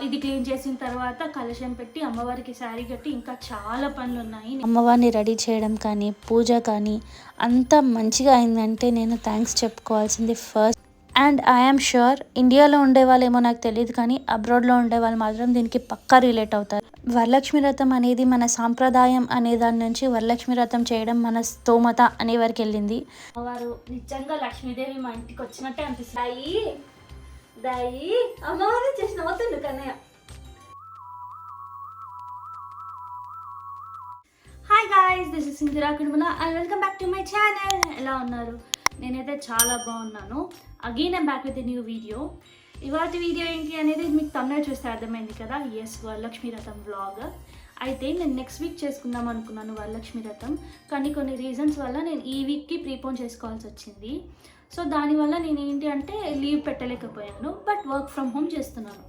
ఇది క్లీన్ చేసిన తర్వాత కలశం పెట్టి అమ్మవారికి శారీ కట్టి ఇంకా చాలా పనులు ఉన్నాయి. అమ్మవారిని రెడీ చేయడం కానీ పూజ కానీ అంత మంచిగా అయిందంటే నేను థ్యాంక్స్ చెప్పుకోవాల్సింది ఫస్ట్. అండ్ ఐఎమ్ ష్యూర్ ఇండియాలో ఉండే వాళ్ళేమో నాకు తెలియదు కానీ అబ్రాడ్లో ఉండే వాళ్ళు మాత్రం దీనికి పక్కా రిలేట్ అవుతారు. వరలక్ష్మి వ్రతం అనేది మన సాంప్రదాయం అనే దాని నుంచి వరలక్ష్మి వ్రతం చేయడం మన స్తోమత అనే వరకు వెళ్ళింది. అమ్మవారు నిజంగా లక్ష్మీదేవి మా ఇంటికి వచ్చినట్టే అనిపిస్తాయి. దాయి అమ్మవారు చేసిన అవుతుంది Kannayya. Hi guys, this is Sindhura Kudumula and welcome back to my channel. ఎలా ఉన్నారు? నేనైతే చాలా బాగున్నాను. Again I'm back with a new video. ఇవాటి వీడియో ఏంటి అనేది మీకు తమిళ చూస్తే అర్థమైంది కదా. ఎస్, వరలక్ష్మి వ్రతం వ్లాగ్. అయితే నేను నెక్స్ట్ వీక్ చేసుకుందాం అనుకున్నాను వరలక్ష్మి వ్రతం, కానీ కొన్ని రీజన్స్ వల్ల నేను ఈ వీక్కి ప్రీపోన్ చేసుకోవాల్సి వచ్చింది. సో దానివల్ల నేను ఏంటి అంటే లీవ్ పెట్టలేకపోయాను, బట్ వర్క్ ఫ్రమ్ హోమ్ చేస్తున్నాను.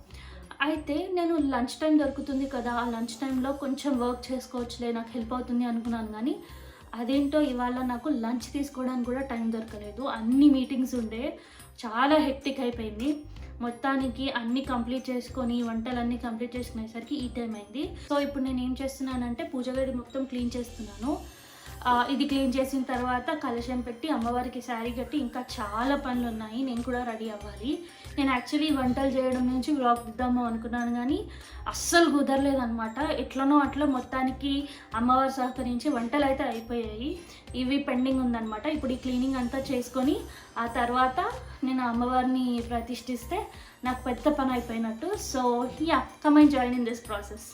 అయితే నేను లంచ్ టైం దొరుకుతుంది కదా, ఆ లంచ్ టైంలో కొంచెం వర్క్ చేసుకోవచ్చులే, నాకు హెల్ప్ అవుతుంది అనుకున్నాను. కానీ అదేంటో ఇవాళ నాకు లంచ్ తీసుకోవడానికి కూడా టైం దొరకలేదు. అన్ని మీటింగ్స్ ఉండే, చాలా హెక్టిక్ అయిపోయింది. మొత్తానికి అన్నీ కంప్లీట్ చేసుకొని వంటలన్నీ కంప్లీట్ చేసుకునేసరికి ఈ టైం అయింది. సో ఇప్పుడు నేను ఏం చేస్తున్నానంటే పూజ గది మొత్తం క్లీన్ చేస్తున్నాను. ఇది క్లీన్ చేసిన తర్వాత కలశం పెట్టి అమ్మవారికి శారీ కట్టి ఇంకా చాలా పనులు ఉన్నాయి. నేను కూడా రెడీ అవ్వాలి. నేను యాక్చువల్లీ వంటలు చేయడం నుంచి వ్లాగ్ ఇద్దాము అనుకున్నాను, కానీ అస్సలు కుదరలేదు అనమాట. ఎట్లనో అట్లా మొత్తానికి అమ్మవారు సహకరించి వంటలు అయితే అయిపోయాయి. ఇవి పెండింగ్ ఉందన్నమాట. ఇప్పుడు ఈ క్లీనింగ్ అంతా చేసుకొని ఆ తర్వాత నేను అమ్మవారిని ప్రతిష్ఠిస్తే నాకు పెద్ద పని అయిపోయినట్టు. So yeah, come and join in this process.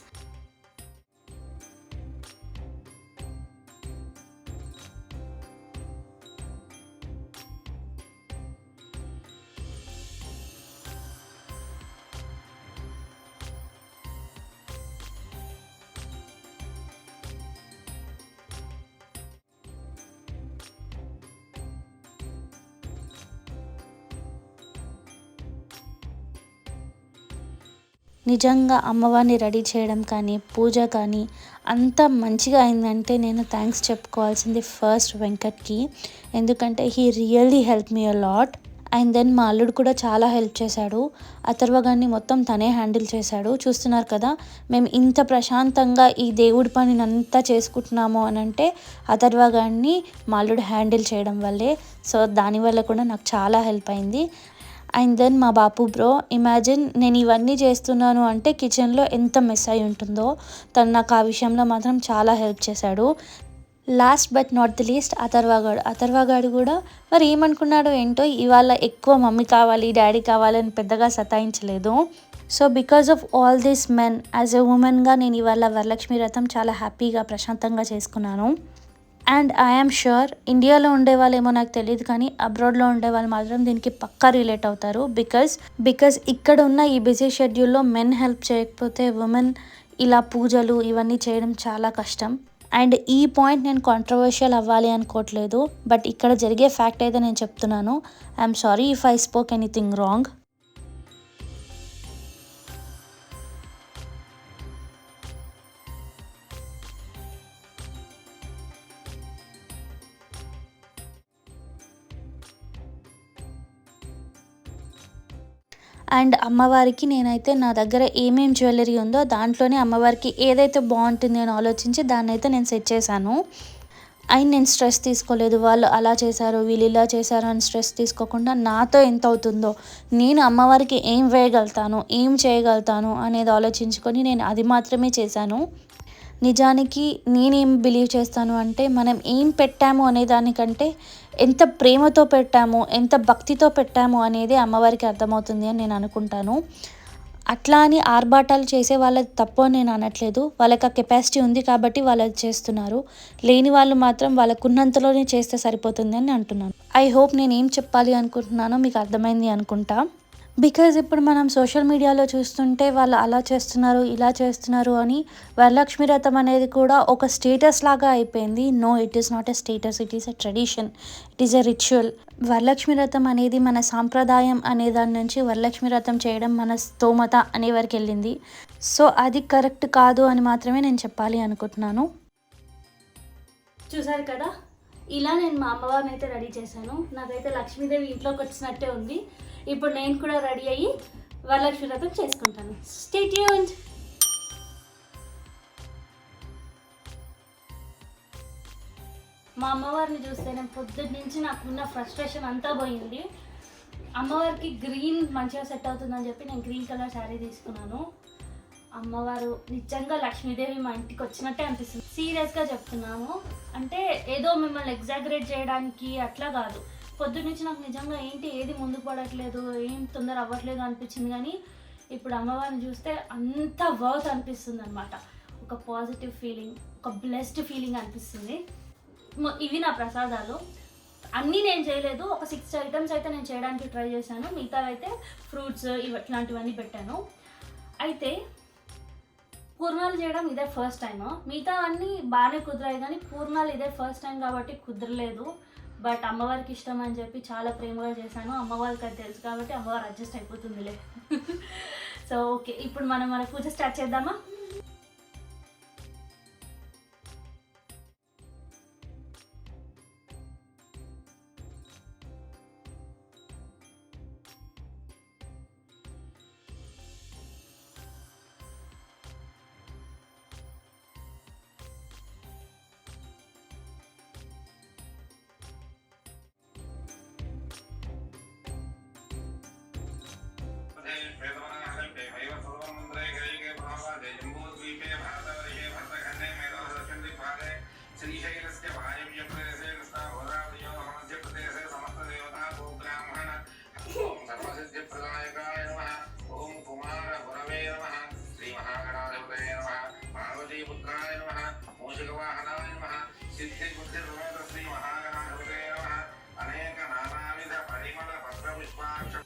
నిజంగా అమ్మవారిని రెడీ చేయడం కానీ పూజ కానీ అంత మంచిగా అయిందంటే నేను థ్యాంక్స్ చెప్పుకోవాల్సింది ఫస్ట్ వెంకట్కి. ఎందుకంటే he really help me a lot. And then మా అల్లుడు కూడా చాలా హెల్ప్ చేశాడు. అథర్వగాన్ని మొత్తం తనే హ్యాండిల్ చేశాడు. చూస్తున్నారు కదా, మేము ఇంత ప్రశాంతంగా ఈ దేవుడి పనిని అంతా చేసుకుంటున్నాము అని అంటే అథర్వగాన్ని మా అల్లుడు హ్యాండిల్ చేయడం వల్లే. సో దానివల్ల కూడా నాకు చాలా హెల్ప్ అయింది. అండ్ దెన్ మా బాపు బ్రో, ఇమాజిన్ నేను ఇవన్నీ చేస్తున్నాను అంటే కిచెన్లో ఎంత మెస్ అయి ఉంటుందో. తను నాకు ఆ విషయంలో మాత్రం చాలా హెల్ప్ చేశాడు. Last but not the least అథర్వగాడు కూడా మరి ఏమనుకున్నాడో ఏంటో, ఇవాళ ఎక్కువ మమ్మీ కావాలి డాడీ కావాలి అని పెద్దగా సతాయించలేదు. So because of all these men, as a ఉమెన్గా నేను ఇవాళ వరలక్ష్మి వ్రతం చాలా హ్యాపీగా ప్రశాంతంగా చేసుకున్నాను. అండ్ ఐఎమ్ ష్యూర్ ఇండియాలో ఉండే వాళ్ళేమో నాకు తెలియదు కానీ అబ్రాడ్లో ఉండే వాళ్ళు మాత్రం దీనికి పక్కా రిలేట్ అవుతారు. బికాస్ ఇక్కడ ఉన్న ఈ బిజీ షెడ్యూల్లో మెన్ హెల్ప్ చేయకపోతే ఉమెన్ ఇలా పూజలు ఇవన్నీ చేయడం చాలా కష్టం. అండ్ ఈ పాయింట్ నేను కాంట్రవర్షియల్ అవ్వాలి అనుకోవట్లేదు, బట్ ఇక్కడ జరిగే ఫ్యాక్ట్ అయితే నేను చెప్తున్నాను. I'm sorry if I spoke anything wrong. And అమ్మవారికి నేనైతే నా దగ్గర ఏమేం జ్యువెలరీ ఉందో దాంట్లోనే అమ్మవారికి ఏదైతే బాగుంటుంది అని ఆలోచించి దాన్ని అయితే నేను సెట్ చేశాను. అండ్ నేను స్ట్రెస్ తీసుకోలేదు, వాళ్ళు అలా చేశారు వీళ్ళు ఇలా చేశారు అని స్ట్రెస్ తీసుకోకుండా నాతో ఎంత అవుతుందో, నేను అమ్మవారికి ఏం వేయగలుగుతాను ఏం చేయగలుగుతాను అనేది ఆలోచించుకొని నేను అది మాత్రమే చేశాను. నిజానికి నేనేం బిలీవ్ చేస్తాను అంటే మనం ఏం పెట్టాము అనే దానికంటే ఎంత ప్రేమతో పెట్టాము ఎంత భక్తితో పెట్టాము అనేది అమ్మవారికి అర్థమవుతుంది అని నేను అనుకుంటాను. అట్లా అని ఆర్భాటాలు చేసే వాళ్ళది తప్పు అని నేను అనట్లేదు. వాళ్ళకి ఆ కెపాసిటీ ఉంది కాబట్టి వాళ్ళు అది చేస్తున్నారు. లేని వాళ్ళు మాత్రం వాళ్ళకున్నంతలోనే చేస్తే సరిపోతుంది అని అంటున్నాను. ఐ హోప్ నేను ఏం చెప్పాలి అనుకుంటున్నానో మీకు అర్థమైంది అనుకుంటా. బికాజ్ ఇప్పుడు మనం సోషల్ మీడియాలో చూస్తుంటే వాళ్ళు అలా చేస్తున్నారు ఇలా చేస్తున్నారు అని వరలక్ష్మి వ్రతం అనేది కూడా ఒక స్టేటస్ లాగా అయిపోయింది. No, it is not a status, it is a tradition, it is a ritual. Varalakshmi Vratam అనేది మన సాంప్రదాయం అనే దాని నుంచి వరలక్ష్మి వ్రతం చేయడం మన స్తోమత అనే వరకు వెళ్ళింది. సో అది కరెక్ట్ కాదు అని మాత్రమే నేను చెప్పాలి అనుకుంటున్నాను. చూసారు కదా, ఇలా నేను మా అమ్మవారిని అయితే రెడీ చేశాను. నాకైతే లక్ష్మీదేవి ఇంట్లోకి వచ్చినట్టే ఉంది. ఇప్పుడు నేను కూడా రెడీ అయ్యి వరలక్ష్మి వ్రతం చేసుకుంటాను. Stay tuned. మా అమ్మవారిని చూస్తే నేను పొద్దున్న నుంచి నాకున్న ఫ్రస్ట్రేషన్ అంతా పోయింది. అమ్మవారికి గ్రీన్ మంచిగా సెట్ అవుతుందని చెప్పి నేను గ్రీన్ కలర్ శారీ తీసుకున్నాను. అమ్మవారు నిజంగా లక్ష్మీదేవి మా ఇంటికి వచ్చినట్టే అనిపిస్తుంది. సీరియస్గా చెప్తున్నాను. అంటే ఏదో మిమ్మల్ని ఎగ్జాగరేట్ చేయడానికి అట్లా కాదు. పొద్దున్న నుంచి నాకు నిజంగా ఏది ముందుకు పడట్లేదు, ఏం తొందర అవ్వట్లేదు అనిపించింది. కానీ ఇప్పుడు అమ్మవారిని చూస్తే అంత వర్త్ అనిపిస్తుంది అనమాట. ఒక పాజిటివ్ ఫీలింగ్, ఒక బ్లెస్డ్ ఫీలింగ్ అనిపిస్తుంది. ఇవి నా ప్రసాదాలు. అన్నీ నేను చేయలేదు, ఒక 6 ఐటమ్స్ అయితే నేను చేయడానికి ట్రై చేశాను. మిగతా అయితే ఫ్రూట్స్ ఇట్లాంటివన్నీ పెట్టాను. అయితే పూర్ణాలు చేయడం ఇదే ఫస్ట్ టైం. మిగతా అన్నీ బాగానే కుదిరాయి, కానీ పూర్ణాలు ఇదే ఫస్ట్ టైం కాబట్టి కుదరలేదు. బట్ అమ్మవారికి ఇష్టం అని చెప్పి చాలా ప్రేమగా చేశాను. అమ్మవారికి అది తెలుసు కాబట్టి అమ్మవారు అడ్జస్ట్ అయిపోతుందిలే. సో ఓకే, ఇప్పుడు మనం మన పూజ స్టార్ట్ చేద్దామా? श्रीशैलस्य वायव्यप्रदेशे कृष्णागोदावर्यो मध्यप्रदेशे समस्तदेवता गोब्राह्मण ओम सर्वसिद्धिप्रदायकाय नमः। ओम कुमारगुरवे नमः। श्रीमहागणाधिपतये नमः। पार्वतीपुत्राय नमः। मूषिकवाहनाय नमः। सिद्धिबुद्धिसमेत श्रीमहागणाधिपतये नमः। अनेक नानाविध परिमल पत्रपुष्पाक्ष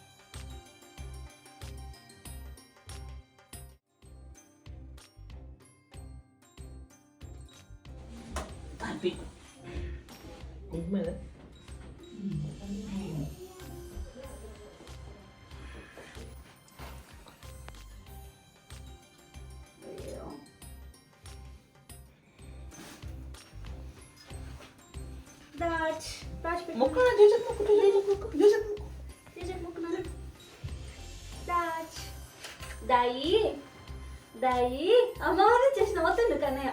దాయి అమ్మవారిని చేసిన వస్తుంది కన్నయ్య.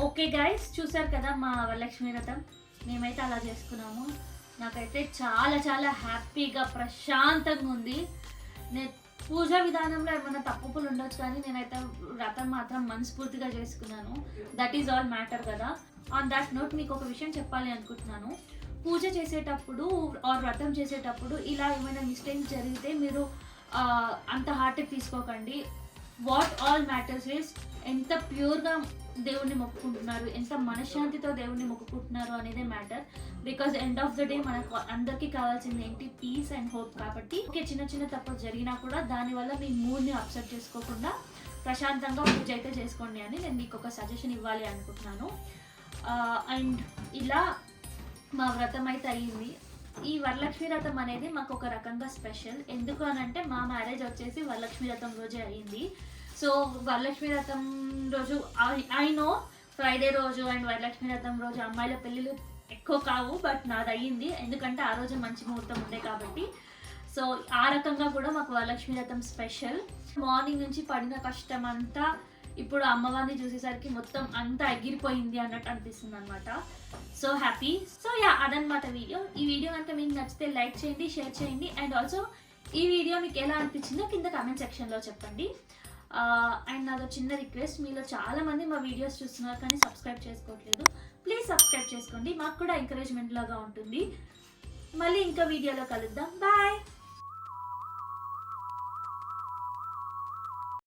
ఓకే గైస్, చూసారు కదా మా వరలక్ష్మి వ్రతం. మేమైతే అలా చేసుకున్నాము. నాకైతే చాలా చాలా హ్యాపీగా ప్రశాంతంగా ఉంది. నేను పూజా విధానంలో ఏమైనా తప్పులు ఉండొచ్చు, కానీ నేనైతే వ్రతం మాత్రం మనస్ఫూర్తిగా చేసుకున్నాను. దట్ ఈజ్ ఆల్ మ్యాటర్ కదా. ఆన్ దాట్ నోట్ మీకు ఒక విషయం చెప్పాలి అనుకుంటున్నాను. పూజ చేసేటప్పుడు ఆర్ వ్రతం చేసేటప్పుడు ఇలా ఏమైనా మిస్టేక్స్ జరిగితే మీరు అంత హార్ట్కి తీసుకోకండి. వాట్ ఆల్ మ్యాటర్స్ ఇస్ ఎంత ప్యూర్గా దేవుణ్ణి మొక్కుకుంటున్నారు, ఎంత మనశ్శాంతితో దేవుణ్ణి మొక్కుకుంటున్నారు అనేదే matter. Because end of the day మనకు అందరికీ కావాల్సింది ఏంటి? Peace and hope. కాబట్టి ఓకే, చిన్న చిన్న తప్పులు జరిగినా కూడా దానివల్ల మీ మూడ్ని అప్సెట్ చేసుకోకుండా ప్రశాంతంగా పూజ అయితే చేసుకోండి అని నేను మీకు ఒక సజెషన్ ఇవ్వాలి అనుకుంటున్నాను. అండ్ ఇలా మా వ్రతం అయితే అయ్యింది. ఈ వరలక్ష్మి వ్రతం అనేది మాకు ఒక రకంగా స్పెషల్. ఎందుకు అనంటే మా మ్యారేజ్ వచ్చేసి వరలక్ష్మి వ్రతం రోజే అయ్యింది. సో వరలక్ష్మి వ్రతం రోజు ఐ నో ఫ్రైడే రోజు అండ్ వరలక్ష్మి వ్రతం రోజు అమ్మాయిల పెళ్ళిళ్ళు ఎక్కువ కావు, బట్ నాది అయ్యింది. ఎందుకంటే ఆ రోజు మంచి ముహూర్తం ఉండే కాబట్టి. సో ఆ రకంగా కూడా మాకు వరలక్ష్మి వ్రతం స్పెషల్. మార్నింగ్ నుంచి పడిన కష్టం అంతా ఇప్పుడు అమ్మవారిని చూసేసరికి మొత్తం అంతా ఎగిరిపోయింది అన్నట్టు అనిపిస్తుంది అనమాట. So happy. సో యా, అదనమాట వీడియో. ఈ వీడియో కనుక మీకు నచ్చితే లైక్ చేయండి, షేర్ చేయండి. అండ్ ఆల్సో ఈ వీడియో మీకు ఎలా అనిపించిందో కింద కామెంట్ సెక్షన్లో చెప్పండి. అండ్ నాదో చిన్న రిక్వెస్ట్, మీలో చాలామంది మా వీడియోస్ చూస్తున్నారు కానీ సబ్స్క్రైబ్ చేసుకోవట్లేదు. ప్లీజ్ సబ్స్క్రైబ్ చేసుకోండి, మాకు కూడా ఎంకరేజ్మెంట్ లాగా ఉంటుంది. మళ్ళీ ఇంకా వీడియోలో కలుద్దాం. బాయ్.